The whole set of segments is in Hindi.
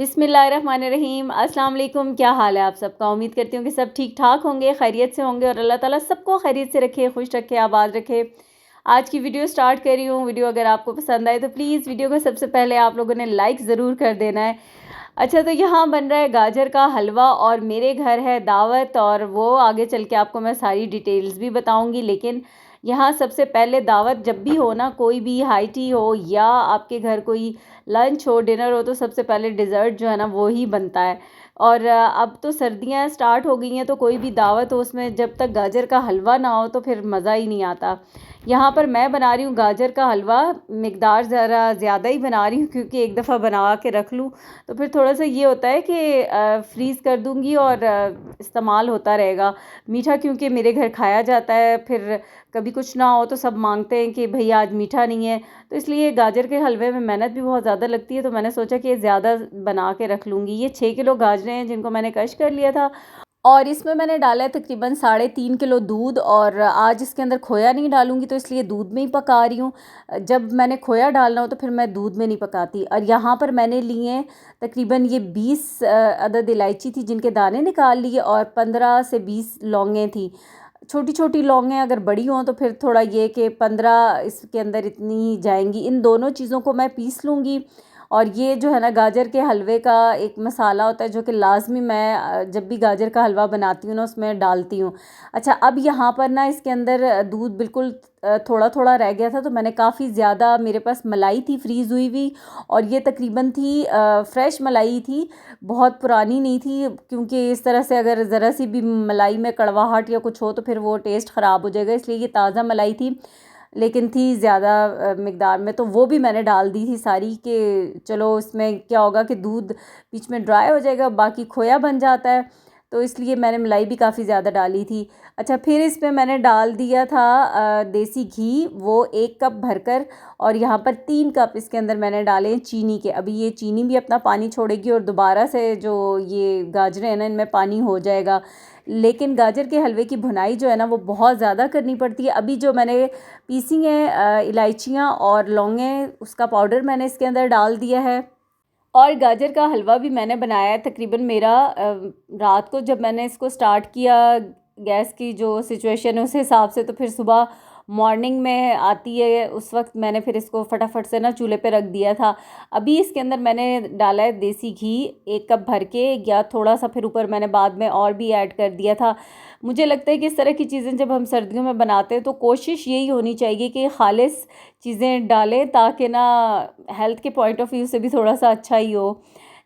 बिस्मिल्लाहिर्रहमानिर्रहीम। अस्सलाम वालेकुम। क्या हाल है आप सबका? उम्मीद करती हूँ कि सब ठीक ठाक होंगे, खैरियत से होंगे और अल्लाह ताला सबको खैरियत से रखे, खुश रखे, आबाद रखे। आज की वीडियो स्टार्ट कर रही हूँ। वीडियो अगर आपको पसंद आए तो प्लीज़ वीडियो को सबसे पहले आप लोगों ने लाइक ज़रूर कर देना है। अच्छा, तो यहाँ बन रहा है गाजर का हलवा और मेरे घर है दावत, और वो आगे चल के आपको मैं सारी डिटेल्स भी बताऊँगी। लेकिन यहाँ सबसे पहले दावत जब भी हो ना, कोई भी हाई टी हो या आपके घर कोई लंच हो, डिनर हो, तो सबसे पहले डिज़र्ट जो है ना वो ही बनता है। और अब तो सर्दियाँ स्टार्ट हो गई हैं, तो कोई भी दावत हो उसमें जब तक गाजर का हलवा ना हो तो फिर मज़ा ही नहीं आता। यहाँ पर मैं बना रही हूँ गाजर का हलवा। मिकदार ज़रा ज़्यादा ही बना रही हूँ क्योंकि एक दफ़ा बना के रख लूँ तो फिर थोड़ा सा ये होता है कि फ्रीज़ कर दूँगी और इस्तेमाल होता रहेगा। मीठा क्योंकि मेरे घर खाया जाता है, फिर कभी कुछ ना हो तो सब मांगते हैं कि भई आज मीठा नहीं है, तो इसलिए गाजर के हलवे में मेहनत भी बहुत ज़्यादा लगती है। तो मैंने सोचा कि ज़्यादा बना के रख लूँगी। ये 6 किलो गाजरें हैं जिनको मैंने कश कर लिया था, और इसमें मैंने डाला है तकरीबन 3.5 किलो दूध। और आज इसके अंदर खोया नहीं डालूंगी तो इसलिए दूध में ही पका रही हूँ। जब मैंने खोया डालना हो तो फिर मैं दूध में नहीं पकाती। और यहाँ पर मैंने लिए हैं तकरीबन ये 20 अदद इलायची थी जिनके दाने निकाल लिए, और 15 से 20 लौंगें थी। छोटी छोटी लौंगें अगर बड़ी हों तो फिर थोड़ा ये कि 15 इसके अंदर इतनी ही जाएंगी। इन दोनों चीज़ों को मैं पीस लूँगी। और ये जो है ना गाजर के हलवे का एक मसाला होता है जो कि लाजमी मैं जब भी गाजर का हलवा बनाती हूँ ना उसमें डालती हूँ। अच्छा, अब यहाँ पर ना इसके अंदर दूध बिल्कुल थोड़ा थोड़ा रह गया था, तो मैंने काफ़ी ज़्यादा, मेरे पास मलाई थी फ्रीज़ हुई हुई, और ये तकरीबन थी फ्रेश मलाई थी, बहुत पुरानी नहीं थी। क्योंकि इस तरह से अगर ज़रा सी भी मलाई में कड़वाहट या कुछ हो तो फिर वो टेस्ट ख़राब हो जाएगा, इसलिए ये ताज़ा मलाई थी। लेकिन थी ज़्यादा मिकदार में, तो वो भी मैंने डाल दी थी सारी, कि चलो इसमें क्या होगा कि दूध बीच में ड्राई हो जाएगा, बाकी खोया बन जाता है, तो इसलिए मैंने मलाई भी काफ़ी ज़्यादा डाली थी। अच्छा, फिर इसमें मैंने डाल दिया था देसी घी, वो 1 कप भरकर। और यहाँ पर 3 कप इसके अंदर मैंने डाले हैं चीनी के। अभी ये चीनी भी अपना पानी छोड़ेगी और दोबारा से जो ये गाजरें हैं ना इनमें पानी हो जाएगा। लेकिन गाजर के हलवे की भुनाई जो है ना वो बहुत ज़्यादा करनी पड़ती है। अभी जो मैंने पीसी हैं इलायचियाँ और लौंगें, उसका पाउडर मैंने इसके अंदर डाल दिया है। और गाजर का हलवा भी मैंने बनाया है तकरीबन मेरा रात को जब मैंने इसको स्टार्ट किया, गैस की जो सिचुएशन है उस हिसाब से, तो फिर सुबह मॉर्निंग में आती है उस वक्त मैंने फिर इसको फटाफट से ना चूल्हे पे रख दिया था। अभी इसके अंदर मैंने डाला है देसी घी 1 कप भर के, या थोड़ा सा फिर ऊपर मैंने बाद में और भी ऐड कर दिया था। मुझे लगता है कि इस तरह की चीज़ें जब हम सर्दियों में बनाते हैं तो कोशिश यही होनी चाहिए कि खालिस चीज़ें डालें, ताकि ना हेल्थ के पॉइंट ऑफ व्यू से भी थोड़ा सा अच्छा ही हो।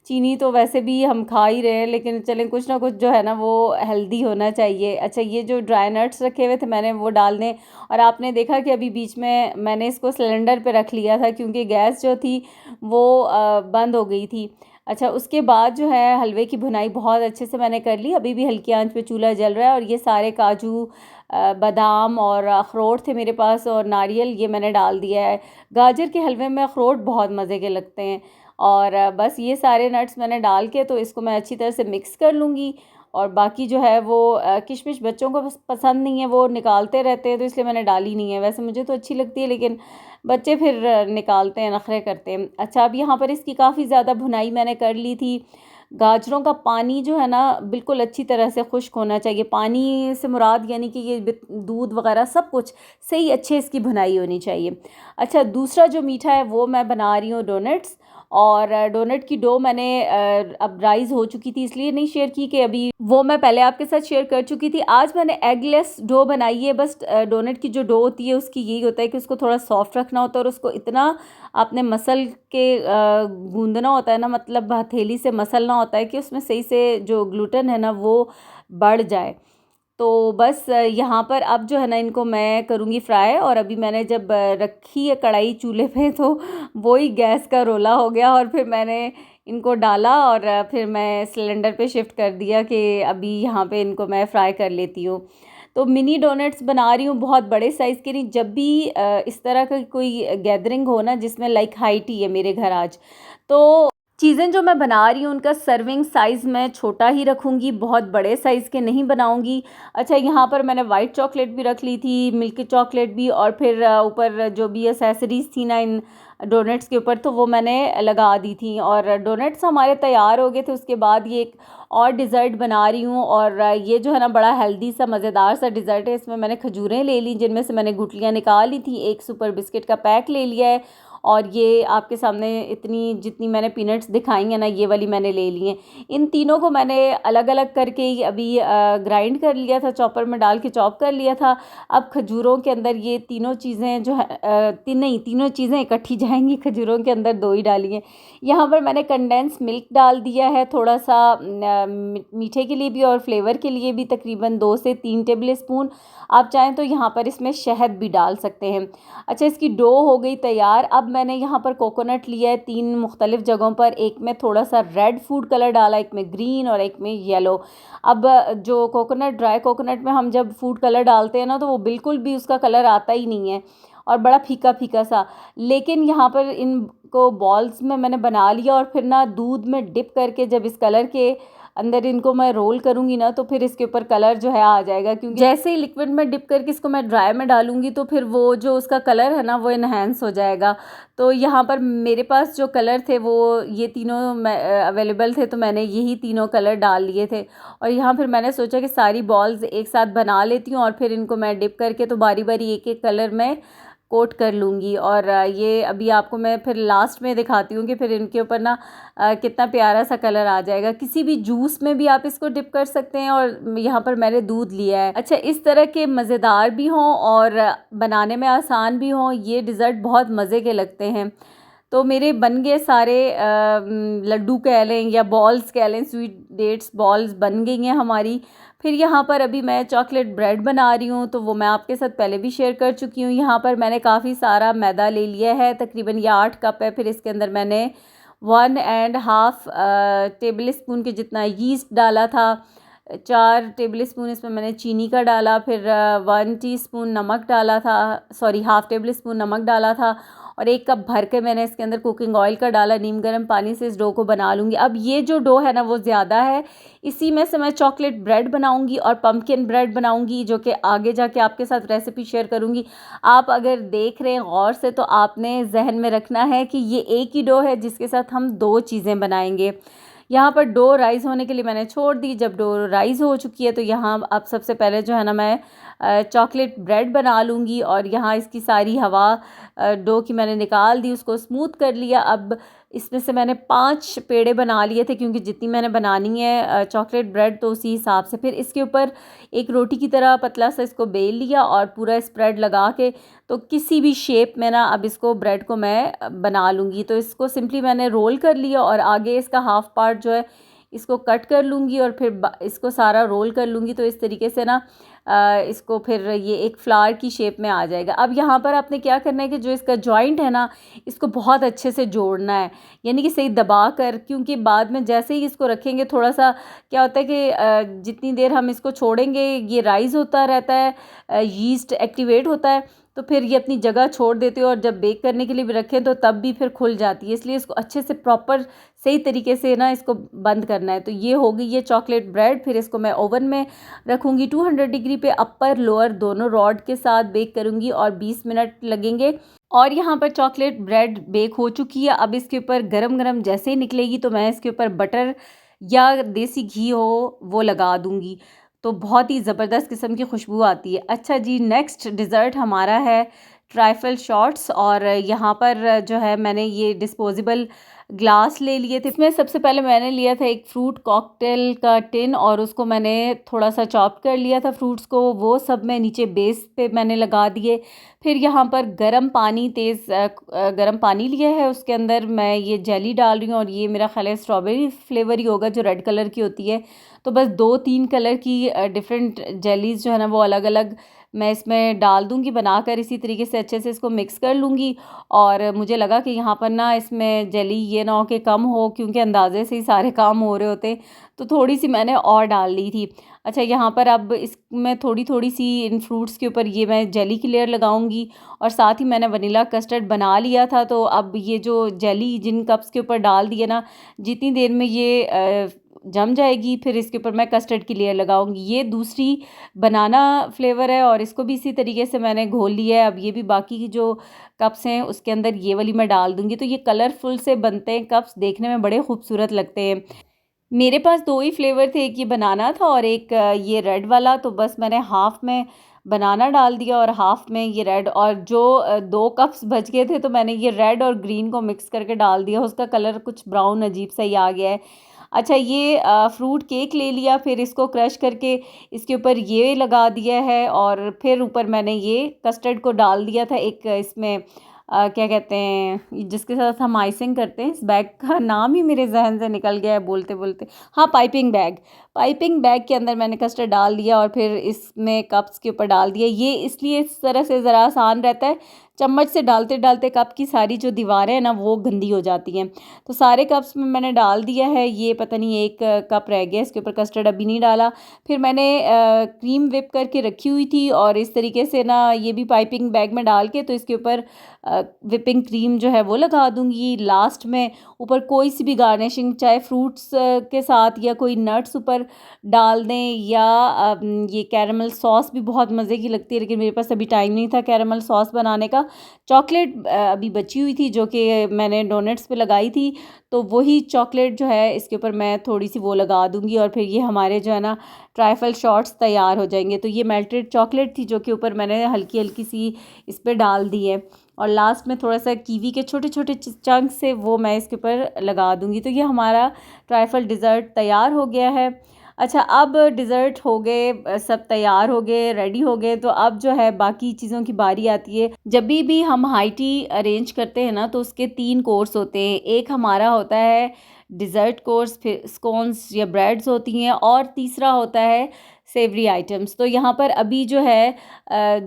चीनी तो वैसे भी हम खा ही रहे हैं, लेकिन चलें कुछ ना कुछ जो है ना वो हेल्दी होना चाहिए। अच्छा, ये जो ड्राई नट्स रखे हुए थे मैंने वो डालने, और आपने देखा कि अभी बीच में मैंने इसको सिलेंडर पे रख लिया था क्योंकि गैस जो थी वो बंद हो गई थी। अच्छा, उसके बाद जो है हलवे की भुनाई बहुत अच्छे से मैंने कर ली। अभी भी हल्की आंच पे चूल्हा जल रहा है, और ये सारे काजू, बादाम और अखरोट थे मेरे पास, और नारियल ये मैंने डाल दिया है। गाजर के हलवे में अखरोट बहुत मज़े के लगते हैं। और बस ये सारे नट्स मैंने डाल के तो इसको मैं अच्छी तरह से मिक्स कर लूँगी। और बाकी जो है वो किशमिश बच्चों को पसंद नहीं है, वो निकालते रहते हैं, तो इसलिए मैंने डाली नहीं है। वैसे मुझे तो अच्छी लगती है, लेकिन बच्चे फिर निकालते हैं, नखरे करते हैं। अच्छा, अब यहाँ पर इसकी काफ़ी ज़्यादा भुनाई मैंने कर ली थी। गाजरों का पानी जो है ना बिल्कुल अच्छी तरह से खुश्क होना चाहिए। पानी से मुराद यानी कि ये दूध वगैरह सब कुछ सही अच्छे इसकी भुनाई होनी चाहिए। अच्छा, दूसरा जो मीठा है वो मैं बना रही हूँ डोनट्स। और डोनट की डो मैंने अब राइज़ हो चुकी थी इसलिए नहीं शेयर की, कि अभी वो मैं पहले आपके साथ शेयर कर चुकी थी। आज मैंने एगलेस डो बनाई है। बस डोनट की जो डो होती है उसकी यही होता है कि उसको थोड़ा सॉफ्ट रखना होता है, और उसको इतना आपने मसल के गूंदना होता है ना, मतलब हथेली से मसलना होता है कि उसमें सही से जो ग्लूटेन है ना वो बढ़ जाए। तो बस यहाँ पर अब जो है ना इनको मैं करूँगी फ्राई। और अभी मैंने जब रखी है कढ़ाई चूल्हे पे तो वो ही गैस का रोला हो गया, और फिर मैंने इनको डाला और फिर मैं सिलेंडर पे शिफ्ट कर दिया कि अभी यहाँ पे इनको मैं फ्राई कर लेती हूँ। तो मिनी डोनट्स बना रही हूँ, बहुत बड़े साइज़ के नहीं। जब भी इस तरह का कोई गैदरिंग हो ना जिसमें लाइक हाई टी है मेरे घर आज, तो चीज़ें जो मैं बना रही हूँ उनका सर्विंग साइज़ मैं छोटा ही रखूँगी, बहुत बड़े साइज़ के नहीं बनाऊँगी। अच्छा, यहाँ पर मैंने वाइट चॉकलेट भी रख ली थी, मिल्क चॉकलेट भी, और फिर ऊपर जो भी एक्सेसरीज़ थी ना इन डोनट्स के ऊपर, तो वो मैंने लगा दी थी। और डोनट्स हमारे तैयार हो गए थे। उसके बाद ये एक और डिज़र्ट बना रही हूँ, और ये जो है ना बड़ा हेल्दी सा मज़ेदार सा डिज़र्ट है। इसमें मैंने खजूरें ले ली, जिनमें से मैंने गुठलियाँ निकाल ली थी। एक सुपर बिस्किट का पैक ले लिया है, और ये आपके सामने इतनी जितनी मैंने पीनट्स दिखाई हैं ना, ये वाली मैंने ले ली हैं। इन तीनों को मैंने अलग अलग करके ही अभी ग्राइंड कर लिया था, चॉपर में डाल के चॉप कर लिया था। अब खजूरों के अंदर ये तीनों चीज़ें जो है तीनों चीज़ें इकट्ठी जाएंगी। खजूरों के अंदर 2 ही डाली हैं। यहाँ पर मैंने कंडेंस मिल्क डाल दिया है, थोड़ा सा मीठे के लिए भी और फ्लेवर के लिए भी, तकरीबन 2 से 3 टेबल स्पून। आप चाहें तो यहाँ पर इसमें शहद भी डाल सकते हैं। अच्छा, इसकी डो हो गई तैयार। अब मैंने यहाँ पर कोकोनट लिया है 3 मुख्तलिफ जगहों पर। एक में थोड़ा सा रेड फूड कलर डाला, एक में ग्रीन और एक में येलो। अब जो कोकोनट, ड्राई कोकोनट में हम जब फूड कलर डालते हैं ना, तो वो बिल्कुल भी उसका कलर आता ही नहीं है और बड़ा फीका फीका सा। लेकिन यहाँ पर इनको बॉल्स में मैंने बना लिया, और फिर ना दूध में डिप करके जब इस कलर के अंदर इनको मैं रोल करूँगी ना, तो फिर इसके ऊपर कलर जो है आ जाएगा। क्योंकि जैसे ही लिक्विड में डिप करके इसको मैं ड्राई में डालूँगी, तो फिर वो जो उसका कलर है ना वो इन्हेंस हो जाएगा। तो यहाँ पर मेरे पास जो कलर थे वो ये तीनों अवेलेबल थे, तो मैंने यही तीनों कलर डाल लिए थे। और यहाँ फिर मैंने सोचा कि सारी बॉल्स एक साथ बना लेती हूँ, और फिर इनको मैं डिप करके तो बारी बारी एक एक कलर में कोट कर लूँगी। और ये अभी आपको मैं फिर लास्ट में दिखाती हूँ कि फिर इनके ऊपर ना कितना प्यारा सा कलर आ जाएगा। किसी भी जूस में भी आप इसको डिप कर सकते हैं, और यहाँ पर मैंने दूध लिया है। अच्छा, इस तरह के मज़ेदार भी हों और बनाने में आसान भी हों, ये डिज़र्ट बहुत मज़े के लगते हैं। तो मेरे बन गए सारे लड्डू कह लें या बॉल्स कह लें, स्वीट डेट्स बॉल्स बन गई हैं हमारी। फिर यहाँ पर अभी मैं चॉकलेट ब्रेड बना रही हूँ, तो वो मैं आपके साथ पहले भी शेयर कर चुकी हूँ। यहाँ पर मैंने काफ़ी सारा मैदा ले लिया है, तकरीबन ये 8 कप है। फिर इसके अंदर मैंने 1.5 टेबल स्पून के जितना यीस्ट डाला था। 4 टेबल स्पून इसमें मैंने चीनी का डाला। फिर 1 टीस्पून नमक डाला था, सॉरी हाफ़ टेबल स्पून नमक डाला था। और 1 कप भर के मैंने इसके अंदर कुकिंग ऑयल का डाला। नीम गर्म पानी से इस डो को बना लूँगी। अब ये जो डो है ना वो ज़्यादा है, इसी में से मैं चॉकलेट ब्रेड बनाऊँगी और पम्पकिन ब्रेड बनाऊँगी, जो कि आगे जाके आपके साथ रेसिपी शेयर करूँगी। आप अगर देख रहे हैं गौर से, तो आपने जहन में रखना है कि ये एक ही डो है जिसके साथ हम 2 चीज़ें बनाएंगे। यहाँ पर डो राइज़ होने के लिए मैंने छोड़ दी। जब डो राइज़ हो चुकी है, तो यहाँ अब सबसे पहले जो है ना मैं चॉकलेट ब्रेड बना लूँगी। और यहाँ इसकी सारी हवा डो की मैंने निकाल दी, उसको स्मूथ कर लिया। अब इसमें से मैंने 5 पेड़े बना लिए थे, क्योंकि जितनी मैंने बनानी है चॉकलेट ब्रेड, तो उसी हिसाब से। फिर इसके ऊपर एक रोटी की तरह पतला सा इसको बेल लिया, और पूरा स्प्रेड लगा के तो किसी भी शेप में ना अब इसको ब्रेड को मैं बना लूँगी। तो इसको सिंपली मैंने रोल कर लिया, और आगे इसका हाफ़ पार्ट जो है इसको कट कर लूँगी, और फिर इसको सारा रोल कर लूँगी। तो इस तरीके से ना इसको फिर ये एक फ्लावर की शेप में आ जाएगा। अब यहाँ पर आपने क्या करना है कि जो इसका जॉइंट है ना, इसको बहुत अच्छे से जोड़ना है, यानी कि सही दबा कर। क्योंकि बाद में जैसे ही इसको रखेंगे, थोड़ा सा क्या होता है कि जितनी देर हम इसको छोड़ेंगे ये राइज़ होता रहता है, यीस्ट एक्टिवेट होता है, तो फिर ये अपनी जगह छोड़ देते हो। और जब बेक करने के लिए भी रखें तो तब भी फिर खुल जाती है। इसलिए इसको अच्छे से प्रॉपर सही तरीके से ना इसको बंद करना है। तो ये हो गई ये चॉकलेट ब्रेड। फिर इसको मैं ओवन में रखूँगी 200 डिग्री पे, अपर लोअर दोनों रॉड के साथ बेक करूँगी, और 20 मिनट लगेंगे। और यहाँ पर चॉकलेट ब्रेड बेक हो चुकी है। अब इसके ऊपर गरम गरम जैसे ही निकलेगी, तो मैं इसके ऊपर बटर या देसी घी हो वो लगा दूँगी, तो बहुत ही ज़बरदस्त किस्म की खुशबू आती है। अच्छा जी, नेक्स्ट डिज़र्ट हमारा है ट्राइफल शॉट्स। और यहाँ पर जो है मैंने ये डिस्पोजेबल ग्लास ले लिए थे। इसमें सबसे पहले मैंने लिया था एक फ्रूट कॉकटेल का टिन, और उसको मैंने थोड़ा सा चॉप कर लिया था फ्रूट्स को, वो सब मैं नीचे बेस पे मैंने लगा दिए। फिर यहाँ पर गरम पानी, तेज़ गरम पानी लिया है, उसके अंदर मैं ये जेली डाल रही हूँ। और ये मेरा ख्याल है स्ट्रॉबेरी फ्लेवर ही होगा, जो रेड कलर की होती है। तो बस 2-3 कलर की डिफरेंट जेलीज़ जो है ना वो अलग अलग मैं इसमें डाल दूँगी बनाकर। इसी तरीके से अच्छे से इसको मिक्स कर लूँगी। और मुझे लगा कि यहाँ पर ना इसमें जेली ये ना हो कि कम हो, क्योंकि अंदाजे से ही सारे काम हो रहे होते, तो थोड़ी सी मैंने और डाल ली थी। अच्छा, यहाँ पर अब इसमें थोड़ी थोड़ी सी इन फ्रूट्स के ऊपर ये मैं जेली की लेयर लगाऊंगी, और साथ ही मैंने वनीला कस्टर्ड बना लिया था। तो अब ये जो जेली जिन कप्स के ऊपर डाल दिए ना, जितनी देर में ये जम जाएगी, फिर इसके ऊपर मैं कस्टर्ड की लेयर लगाऊंगी। ये दूसरी बनाना फ्लेवर है और इसको भी इसी तरीके से मैंने घोल लिया है। अब ये भी बाकी की जो कप्स हैं उसके अंदर ये वाली मैं डाल दूंगी। तो ये कलरफुल से बनते हैं कप्स, देखने में बड़े खूबसूरत लगते हैं। मेरे पास दो ही फ्लेवर थे, एक ये बनाना था और एक ये रेड वाला। तो बस मैंने हाफ में बनाना डाल दिया और हाफ में ये रेड, और जो दो कप्स बच गए थे तो मैंने ये रेड और ग्रीन को मिक्स करके डाल दिया। उसका कलर कुछ ब्राउन अजीब सा ही आ गया है। अच्छा, ये फ्रूट केक ले लिया, फिर इसको क्रश करके इसके ऊपर ये लगा दिया है, और फिर ऊपर मैंने ये कस्टर्ड को डाल दिया था। एक इसमें क्या कहते हैं जिसके साथ हम आइसिंग करते हैं, इस बैग का नाम ही मेरे जहन से निकल गया है बोलते बोलते, हाँ, पाइपिंग बैग। पाइपिंग बैग के अंदर मैंने कस्टर्ड डाल दिया और फिर इसमें कप्स के ऊपर डाल दिया। ये इसलिए इस तरह से ज़रा आसान रहता है, चम्मच से डालते डालते कप की सारी जो दीवारें हैं ना वो गंदी हो जाती हैं। तो सारे कप्स में मैंने डाल दिया है। ये पता नहीं एक कप रह गया, इसके ऊपर कस्टर्ड अभी नहीं डाला। फिर मैंने क्रीम विप करके रखी हुई थी, और इस तरीके से ना ये भी पाइपिंग बैग में डाल के तो इसके ऊपर विपिंग क्रीम जो है वो लगा दूंगी। लास्ट में ऊपर कोई सी भी गार्निशिंग, चाहे फ्रूट्स के साथ या कोई नट्स ऊपर डाल दें, या ये कैरमल सॉस भी बहुत मज़े की लगती है, लेकिन मेरे पास अभी टाइम नहीं था कैरमल सॉस बनाने का। चॉकलेट अभी बची हुई थी जो कि मैंने डोनट्स पे लगाई थी, तो वही चॉकलेट जो है इसके ऊपर मैं थोड़ी सी वो लगा दूंगी, और फिर ये हमारे जो है ना ट्राइफल शॉट्स तैयार हो जाएंगे। तो ये मेल्टेड चॉकलेट थी जो कि ऊपर मैंने हल्की हल्की सी इस पर डाल दी है, और लास्ट में थोड़ा सा कीवी के छोटे छोटे चंक से वो मैं इसके ऊपर लगा दूंगी। तो ये हमारा ट्राइफल डिज़र्ट तैयार हो गया है। अच्छा, अब डिज़र्ट हो गए, सब तैयार हो गए, रेडी हो गए, तो अब जो है बाकी चीज़ों की बारी आती है। जब भी हम हाई टी अरेंज करते हैं ना, तो उसके 3 कोर्स होते हैं। एक हमारा होता है डिज़र्ट कोर्स, फिर स्कोन्स या ब्रेड्स होती हैं, और तीसरा होता है सेवरी आइटम्स। तो यहाँ पर अभी जो है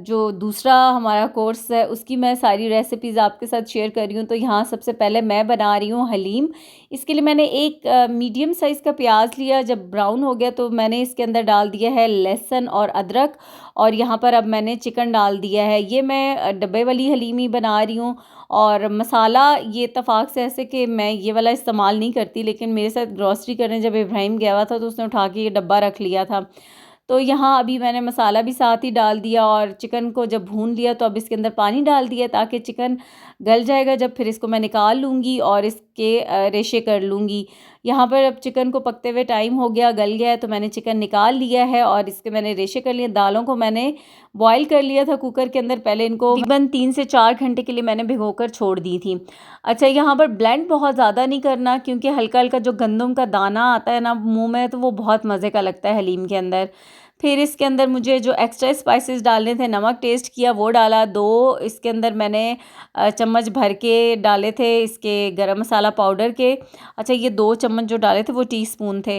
जो दूसरा हमारा कोर्स है उसकी मैं सारी रेसिपीज़ आपके साथ शेयर कर रही हूँ। तो यहाँ सबसे पहले मैं बना रही हूँ हलीम। इसके लिए मैंने एक मीडियम साइज़ का प्याज लिया, जब ब्राउन हो गया तो मैंने इसके अंदर डाल दिया है लहसुन और अदरक, और यहाँ पर अब मैंने चिकन डाल दिया है। ये मैं डब्बे वाली हलीम ही बना रही हूँ, और मसाला ये इत्तेफाक से ऐसे कि मैं ये वाला इस्तेमाल नहीं करती, लेकिन मेरे साथ ग्रॉसरी करने जब इब्राहिम गया हुआ था तो उसने उठा के ये डब्बा रख लिया था। तो यहाँ अभी मैंने मसाला भी साथ ही डाल दिया, और चिकन को जब भून लिया तो अब इसके अंदर पानी डाल दिया ताकि चिकन गल जाएगा जब, फिर इसको मैं निकाल लूँगी और इसके रेशे कर लूँगी। यहाँ पर अब चिकन को पकते हुए टाइम हो गया, गल गया है, तो मैंने चिकन निकाल लिया है और इसके मैंने रेशे कर लिए। दालों को मैंने बॉईल कर लिया था कुकर के अंदर, पहले इनको तकरीबन 3 से 4 घंटे के लिए मैंने भिगोकर छोड़ दी थी। अच्छा, यहाँ पर ब्लेंड बहुत ज़्यादा नहीं करना, क्योंकि हल्का हल्का जो गंदम का दाना आता है ना मुंह में, तो वो बहुत मज़े का लगता है हलीम के अंदर। फिर इसके अंदर मुझे जो एक्स्ट्रा स्पाइसेस डालने थे, नमक टेस्ट किया वो डाला, 2 इसके अंदर मैंने चम्मच भर के डाले थे इसके गरम मसाला पाउडर के। अच्छा, ये 2 चम्मच जो डाले थे वो टीस्पून थे,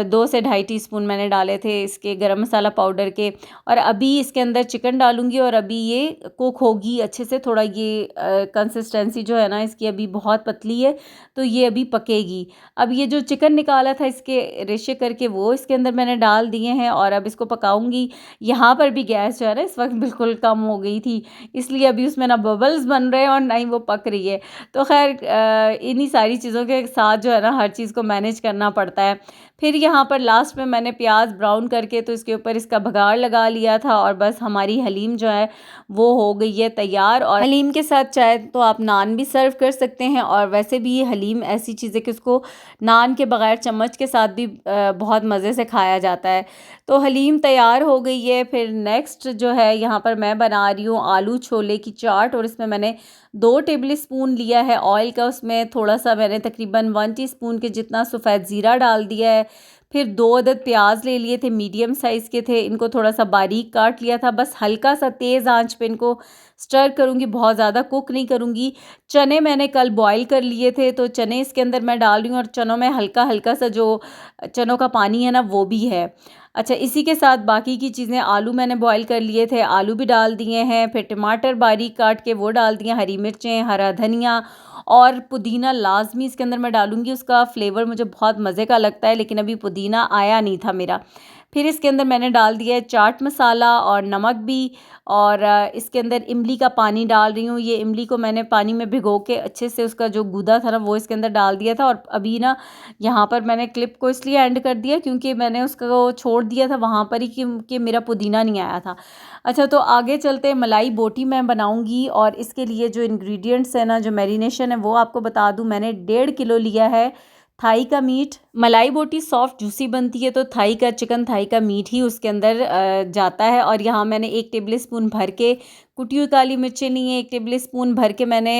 2 से 2.5 टीस्पून मैंने डाले थे इसके गरम मसाला पाउडर के। और अभी इसके अंदर चिकन डालूंगी, और अभी ये कुक होगी अच्छे से। थोड़ा ये कंसिस्टेंसी जो है ना इसकी अभी बहुत पतली है, तो ये अभी पकेगी। अब ये जो चिकन निकाला था इसके रेशे करके वो इसके अंदर मैंने डाल दिए हैं, और अब इसको पकाऊंगी। यहाँ पर भी गैस जो है ना इस वक्त बिल्कुल कम हो गई थी, इसलिए अभी उसमें ना बबल्स बन रहे हैं और ना ही वो पक रही है। तो खैर इन्हीं सारी चीज़ों के साथ जो है ना हर चीज़ को मैनेज करना पड़ता है। फिर यहाँ पर लास्ट में मैंने प्याज ब्राउन करके तो इसके ऊपर इसका भगाड़ लगा लिया था, और बस हमारी हलीम जो है वो हो गई है तैयार। और हलीम के साथ चाहे तो आप नान भी सर्व कर सकते हैं, और वैसे भी ये हलीम ऐसी चीज़ है कि उसको नान के बगैर चम्मच के साथ भी बहुत मज़े से खाया जाता है। तो हलीम तैयार हो गई है। फिर नेक्स्ट जो है यहाँ पर मैं बना रही हूँ आलू छोले की चाट, और इसमें मैंने 2 टेबल स्पून लिया है ऑयल का, उसमें थोड़ा सा मैंने तकरीबन 1 टीस्पून के जितना सफ़ेद ज़ीरा डाल दिया है। फिर 2 अदद प्याज ले लिए थे, मीडियम साइज़ के थे, इनको थोड़ा सा बारीक काट लिया था। बस हल्का सा तेज़ आंच पे इनको स्टर करूँगी, बहुत ज़्यादा कुक नहीं करूँगी। चने मैंने कल बॉईल कर लिए थे, तो चने इसके अंदर मैं डाल रही हूँ, और चनों में हल्का हल्का सा जो चनों का पानी है ना वो भी है। अच्छा, इसी के साथ बाकी की चीज़ें, आलू मैंने बॉईल कर लिए थे, आलू भी डाल दिए हैं, फिर टमाटर बारीक काट के वो डाल दिए, हरी मिर्चें, हरा धनिया और पुदीना लाज़मी इसके अंदर मैं डालूँगी, उसका फ्लेवर मुझे बहुत मज़े का लगता है, लेकिन अभी पुदीना आया नहीं था मेरा। फिर इसके अंदर मैंने डाल दिया है चाट मसाला और नमक भी, और इसके अंदर इमली का पानी डाल रही हूँ। ये इमली को मैंने पानी में भिगो के अच्छे से उसका जो गूदा था ना वो इसके अंदर डाल दिया था, और अभी ना यहाँ पर मैंने क्लिप को इसलिए एंड कर दिया क्योंकि मैंने उसको छोड़ दिया था वहाँ पर ही कि मेरा पुदीना नहीं आया था। अच्छा, तो आगे चलते हैं, मलाई बोटी मैं बनाऊँगी, और इसके लिए जो इंग्रेडिएंट्स है ना, जो मैरिनेशन है वो आपको बता दूँ। मैंने 1.5 किलो लिया है थाई का मीट। मलाई बोटी सॉफ्ट जूसी बनती है, तो थाई का चिकन थाई का मीट ही उसके अंदर जाता है। और यहाँ मैंने 1 टेबल स्पून भर के कुटी हुई काली मिर्चें ली हैं, 1 टेबल स्पून भर के मैंने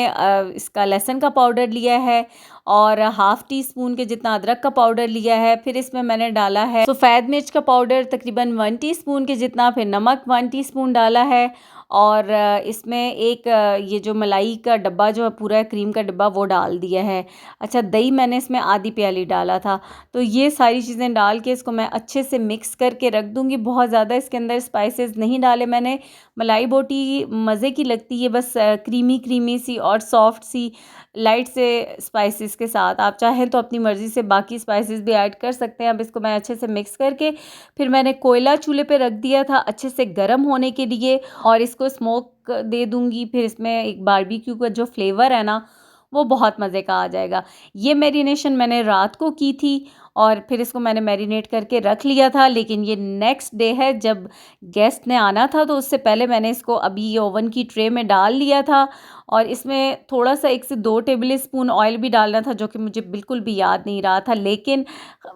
इसका लहसुन का पाउडर लिया है, और हाफ़ टी स्पून के जितना अदरक का पाउडर लिया है। फिर इसमें मैंने डाला है सफ़ेद मिर्च का पाउडर तकरीबन 1 टीस्पून के जितना, फिर नमक 1 टीस्पून डाला है, और इसमें एक ये जो मलाई का डब्बा जो है पूरा क्रीम का डब्बा वो डाल दिया है। अच्छा, दही मैंने इसमें आधी प्याली डाला था। तो ये सारी चीज़ें डाल के इसको मैं अच्छे से मिक्स करके रख दूँगी। बहुत ज़्यादा इसके अंदर स्पाइसेस नहीं डाले मैंने। मलाई बोटी मज़े की लगती है, बस क्रीमी क्रीमी सी और सॉफ्ट सी, लाइट से स्पाइसेस के साथ। आप चाहें तो अपनी मर्ज़ी से बाकी स्पाइसेस भी ऐड कर सकते हैं। अब इसको मैं अच्छे से मिक्स करके फिर मैंने कोयला चूल्हे पे रख दिया था अच्छे से गर्म होने के लिए, और इसको स्मोक दे दूँगी। फिर इसमें एक बारबेक्यू का जो फ्लेवर है ना वो बहुत मज़े का आ जाएगा। ये मैरिनेशन मैंने रात को की थी, और फिर इसको मैंने मैरिनेट करके रख लिया था, लेकिन ये नेक्स्ट डे है जब गेस्ट ने आना था, तो उससे पहले मैंने इसको अभी ये ओवन की ट्रे में डाल लिया था, और इसमें थोड़ा सा 1 से 2 टेबल स्पून ऑयल भी डालना था, जो कि मुझे बिल्कुल भी याद नहीं रहा था। लेकिन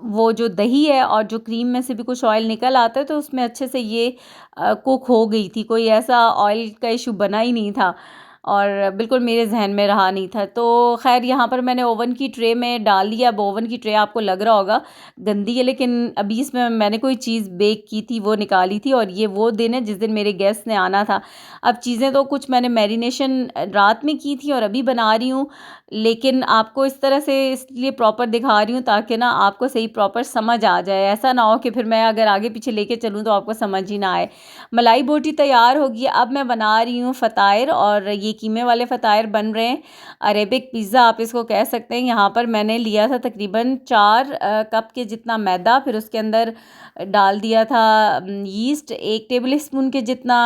वो जो दही है और जो क्रीम में से भी कुछ ऑयल निकल आता है, तो उसमें अच्छे से ये कुक हो गई थी। कोई ऐसा ऑयल का इशू बना ही नहीं था, और बिल्कुल मेरे जहन में रहा नहीं था। तो ख़ैर यहाँ पर मैंने ओवन की ट्रे में डाल दिया। अब ओवन की ट्रे आपको लग रहा होगा गंदी है, लेकिन अभी इसमें मैंने कोई चीज़ बेक की थी वो निकाली थी, और ये वो दिन है जिस दिन मेरे गेस्ट ने आना था। अब चीज़ें तो कुछ मैंने मैरिनेशन रात में की थी और अभी बना रही हूँ, लेकिन आपको इस तरह से इसलिए प्रॉपर दिखा रही हूँ ताकि ना आपको सही प्रॉपर समझ आ जाए। ऐसा ना हो कि फिर मैं अगर आगे पीछे लेके चलूँ तो आपको समझ ही ना आए। मलाई बोटी तैयार होगी। अब मैं बना रही हूँ फ़तायर, और ये कीमे वाले फ़तायर बन रहे हैं। अरेबिक पिज़्ज़ा आप इसको कह सकते हैं। यहाँ पर मैंने लिया था तकरीबन 4 कप के जितना मैदा, फिर उसके अंदर डाल दिया था यीस्ट, 1 टेबल स्पून के जितना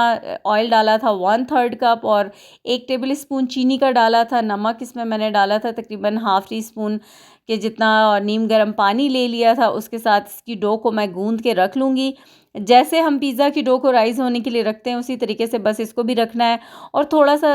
ऑयल डाला था 1/3 कप, और 1 टेबल स्पून चीनी का डाला था। नमक इसमें मैंने डाला था तकरीबन हाफ़ टी स्पून के जितना, और नीम गर्म पानी ले लिया था। उसके साथ इसकी डो को मैं गूंद के रख लूँगी। जैसे हम पिज़्ज़ा की डो को राइज़ होने के लिए रखते हैं उसी तरीके से बस इसको भी रखना है, और थोड़ा सा